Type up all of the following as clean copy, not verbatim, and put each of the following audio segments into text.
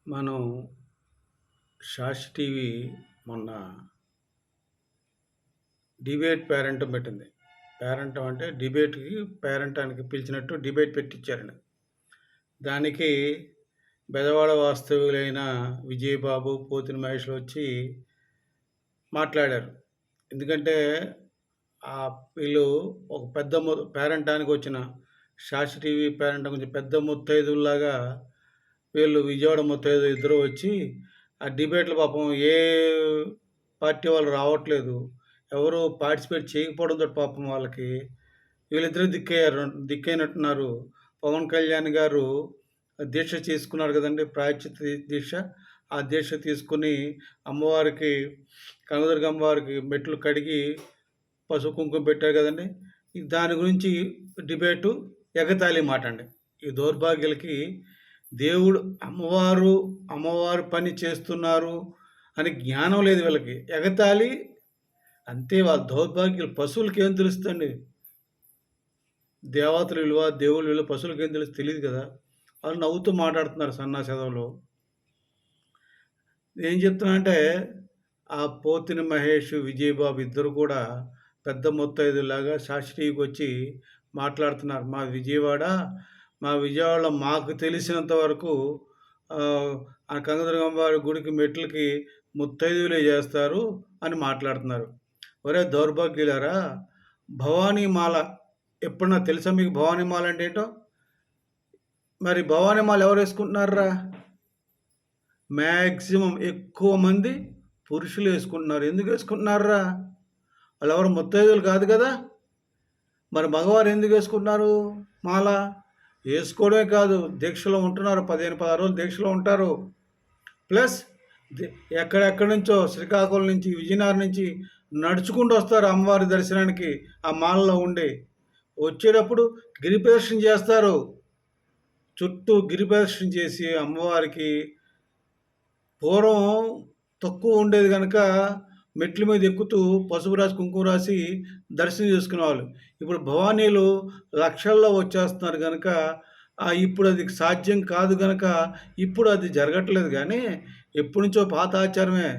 మనం సాక్షి టీవీ మొన్న డిబేట్ పేరంటం పెట్టింది. పేరంటం అంటే డిబేట్‌కి పేరంటానికి పిలిచినట్టు డిబేట్ పెట్టించారండి. దానికి బెజవాడ వాస్తవ్యులైన విజయబాబు, పోతిన మహేష్‌లు వచ్చి మాట్లాడారు. ఎందుకంటే వీళ్ళు ఒక పెద్ద పేరంటానికి వచ్చిన సాక్షి టీవీ పేరంటం కొంచెం పెద్ద ముత్తైదుల్లాగా వీళ్ళు విజయవాడ ముత్తైదులు ఇద్దరు వచ్చి ఆ డిబేట్‌లో పాపం ఏ పార్టీ వాళ్ళు రావట్లేదు. ఎవరు పార్టిసిపేట్ చేయకపోవడంతో పాపం వాళ్ళకి వీళ్ళిద్దరూ దిక్కైనట్టున్నారు. పవన్ కళ్యాణ్ గారు దీక్ష చేసుకున్నారు కదండీ! ప్రాయశ్చిత్త దీక్ష. ఆ దీక్ష తీసుకొని అమ్మవారికి కనకదుర్గ అమ్మవారికి మెట్లు కడిగి పసుపు కుంకుమ పెట్టారు కదండీ! దాని గురించి డిబేటు ఎగతాళి మాట అండి. ఈ దౌర్భాగ్యులకి దేవుడు అమ్మవారు పని చేస్తున్నారు అని జ్ఞానం లేదు వీళ్ళకి. ఎగతాళి అంతే. వాళ్ళ దౌర్భాగ్యులు. పశువులకి ఏం తెలుస్తుందండి? దేవతల విలువ, దేవుళ్ళ విలువ పశువులకి ఏం తెలీదు కదా! వాళ్ళు నవ్వుతూ మాట్లాడుతున్నారు సన్నాసెదవలు. ఏం చెప్తున్నానంటే ఆ పోతిన మహేష్, విజయబాబు ఇద్దరు కూడా పెద్ద ముత్తైదులాగా సాక్షి టీవీకి వచ్చి మాట్లాడుతున్నారు. మా విజయవాడలో మాకు తెలిసినంత వరకు ఆ కనకదుర్గమ్మవారి గుడికి మెట్లకి ముత్తైదువులే చేస్తారు అని మాట్లాడుతున్నారు. ఒరే దౌర్భాగ్యులారా! భవానీమాల ఎప్పుడన్నా తెలుసా మీకు? భవానీమాల అంటే ఏంటో? మరి భవానీమాల ఎవరు వేసుకుంటున్నారా? మ్యాక్సిమం ఎక్కువ మంది పురుషులు వేసుకుంటున్నారు. ఎందుకు వేసుకుంటున్నారా? వాళ్ళు ఎవరు ముత్తైదువులు కాదు కదా! మరి మగవారు ఎందుకు వేసుకుంటున్నారు మాల? వేసుకోవడమే కాదు, దీక్షలో ఉంటున్నారు. 15, 16 రోజులు దీక్షలో ఉంటారు. ప్లస్ ఎక్కడెక్కడి నుంచో శ్రీకాకుళం నుంచి, విజయనగరం నుంచి నడుచుకుంటూ వస్తారు అమ్మవారి దర్శనానికి. ఆ మాలలో ఉండి వచ్చేటప్పుడు గిరి ప్రదక్షిణ చేస్తారు. చుట్టూ గిరి ప్రదక్షిణ చేసి అమ్మవారికి పూర్వం తక్కువ ఉండేది కనుక మెట్ల మీద ఎక్కుతూ పసుపు రాసి కుంకుమ రాసి దర్శనం చేసుకునేవాళ్ళు. ఇప్పుడు భవానీలు లక్షల్లో వచ్చేస్తున్నారు కనుక ఇప్పుడు అది సాధ్యం కాదు కనుక ఇప్పుడు అది జరగట్లేదు. కానీ ఎప్పటి నుంచో పాత ఆచారమే.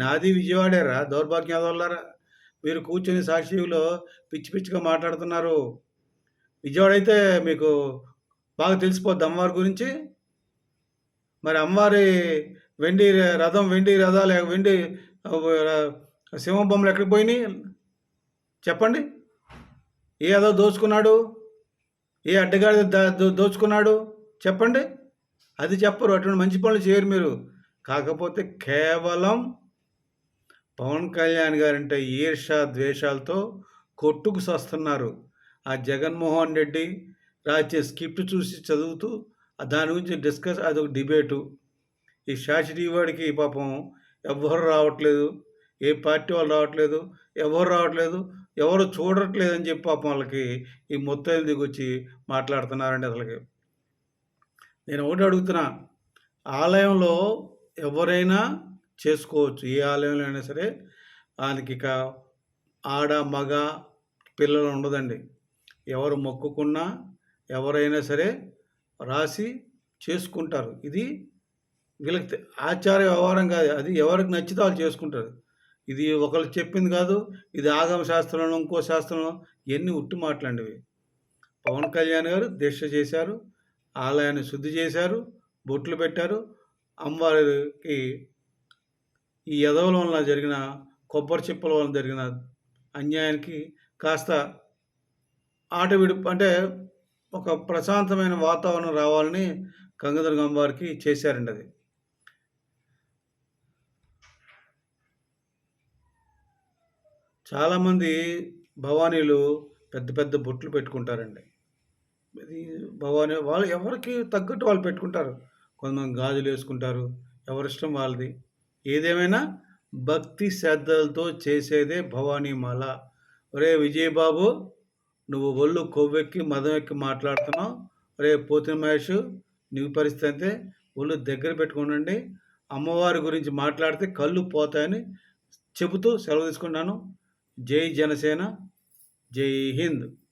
నాది విజయవాడేరా దౌర్భాగ్యం వల్లరా! మీరు కూర్చొని సాక్షిలో పిచ్చి పిచ్చిగా మాట్లాడుతున్నారు. విజయవాడ అయితే మీకు బాగా తెలిసిపోద్ది అమ్మవారి గురించి. మరి అమ్మవారి వెండి రథాలు, వెండి సింహం బొమ్మలు ఎక్కడికి పోయినాయి చెప్పండి? ఏ అదో దోచుకున్నాడు? ఏ అడ్డగాడి దోచుకున్నాడు చెప్పండి? అది చెప్పరు. అటువంటి మంచి పనులు చేయరు మీరు. కాకపోతే కేవలం పవన్ కళ్యాణ్ గారంటే ఈర్ష ద్వేషాలతో కొట్టుకు సస్తున్నారు. ఆ జగన్మోహన్ రెడ్డి రాసే స్క్రిప్ట్ చూసి చదువుతూ దాని గురించి డిస్కస్, అదొక డిబేటు. ఈ సాక్షి టీవీ వాడికి పాపం ఎవ్వరు రావట్లేదు. ఏ పార్టీ వాళ్ళు రావట్లేదు. ఎవరు చూడట్లేదు అని చెప్పి పాపం వాళ్ళకి ఈ మొత్తం దిగొచ్చి మాట్లాడుతున్నారండి. అసలుకి నేను ఒకటి అడుగుతున్నా, ఆలయంలో ఎవరైనా చేసుకోవచ్చు. ఏ ఆలయంలో అయినా సరే దానికి ఇక ఆడ మగ పిల్లలు ఉండదండి. ఎవరు మొక్కుకున్నా ఎవరైనా సరే రాసి చేసుకుంటారు. ఇది వీళ్ళకి ఆచార వ్యవహారం కాదు. అది ఎవరికి నచ్చితే వాళ్ళు చేసుకుంటారు. ఇది ఒకళ్ళు చెప్పింది కాదు. ఇది ఆగమ శాస్త్రంలో ఇంకో శాస్త్రంలో ఇవన్నీ ఉట్టి మాటలండివి. పవన్ కళ్యాణ్ గారు దీక్ష చేశారు, ఆలయాన్ని శుద్ధి చేశారు, బొట్లు పెట్టారు. అమ్మవారికి ఈ యదవుల వలన జరిగిన కొబ్బరి చిప్పల వలన జరిగిన అన్యాయానికి కాస్త అంటే ఒక ప్రశాంతమైన వాతావరణం రావాలని కనకదుర్గ అమ్మవారికి చేశారండి. అది చాలామంది భవానీలు పెద్ద పెద్ద బొట్లు పెట్టుకుంటారండి. ఇది భవానీ వాళ్ళు ఎవరికి తగ్గట్టు వాళ్ళు పెట్టుకుంటారు. కొంతమంది గాజులు వేసుకుంటారు. ఎవరిష్టం వాళ్ళది. ఏదేమైనా భక్తి శ్రద్ధలతో చేసేదే భవానీ మాల. ఒరే విజయబాబు, నువ్వు ఒళ్ళు కొవ్వెక్కి మదం ఎక్కి మాట్లాడుతున్నావు. పోతిన మహేష్, నీ పరిస్థితి అంతే. ఒళ్ళు దగ్గర పెట్టుకోనండి. అమ్మవారి గురించి మాట్లాడితే కళ్ళు పోతాయని చెబుతూ సెలవు తీసుకుంటాను. జై జనసేన, జై హింద్.